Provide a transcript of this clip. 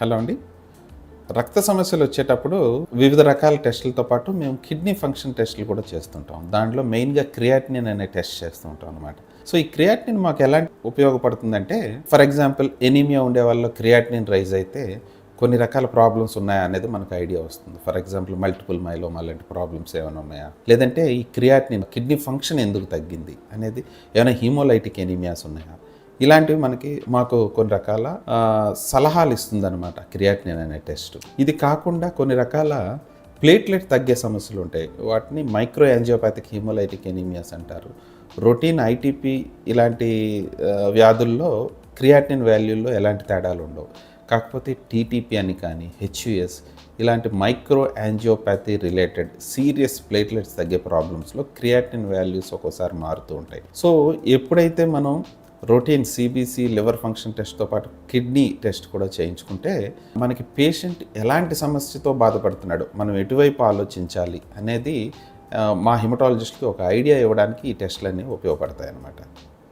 Hello అండి. రక్త సమస్యలు వచ్చేటప్పుడు వివిధ రకాల టెస్టులతో పాటు మేము కిడ్నీ ఫంక్షన్ టెస్టులు కూడా చేస్తుంటాం. దాంట్లో మెయిన్‌గా క్రియాటినిన్ అనే టెస్ట్ చేస్తూ ఉంటాం అనమాట. సో, ఈ క్రియాటినిన్ మాకు ఎలాంటి ఉపయోగపడుతుందంటే, ఫర్ ఎగ్జాంపుల్ ఎనీమియా ఉండే వాళ్ళలో క్రియాటినిన్ రైజ్ అయితే కొన్ని రకాల ప్రాబ్లమ్స్ ఉన్నాయా అనేది మనకు ఐడియా వస్తుంది. ఫర్ ఎగ్జాంపుల్ మల్టిపుల్ మైలోమా లాంటి ప్రాబ్లమ్స్ ఏమైనా ఉన్నాయా? లేదంటే ఈ క్రియాటినిన్ కిడ్నీ ఫంక్షన్ ఎందుకు తగ్గింది అనేది, ఏమైనా హీమోలైటిక్ ఎనీమియాస్ ఉన్నాయా? ఇలాంటివి మాకు కొన్ని రకాల సలహాలు ఇస్తుందన్నమాట క్రియాటినిన్ అనే టెస్ట్. ఇది కాకుండా కొన్ని రకాల ప్లేట్లెట్ తగ్గే సమస్యలు ఉంటాయి. వాటిని మైక్రో యాంజియోపాథిక్ హీమోలైటిక్ ఎనీమియాస్ అంటారు. రొటీన్ ఐటీపీ ఇలాంటి వ్యాధుల్లో క్రియాటినిన్ వాల్యూల్లో ఎలాంటి తేడాలు ఉండవు. కాకపోతే టీటీపీ అని కానీ, హెచ్యుఎస్ ఇలాంటి మైక్రో యాంజియోపాథీ రిలేటెడ్ సీరియస్ ప్లేట్లెట్స్ తగ్గే ప్రాబ్లమ్స్లో క్రియాటినిన్ వాల్యూస్ ఒక్కోసారి మారుతూ ఉంటాయి. సో, ఎప్పుడైతే మనం రొటీన్ సిబిసి లివర్ ఫంక్షన్ టెస్ట్తో పాటు కిడ్నీ టెస్ట్ కూడా చేయించుకుంటే మనకి పేషెంట్ ఎలాంటి సమస్యతో బాధపడుతున్నాడు, మనం ఎటువైపు ఆలోచించాలి అనేది మా హిమటాలజిస్ట్కి ఒక ఐడియా ఇవ్వడానికి ఈ టెస్టులన్నీ ఉపయోగపడతాయి అన్నమాట.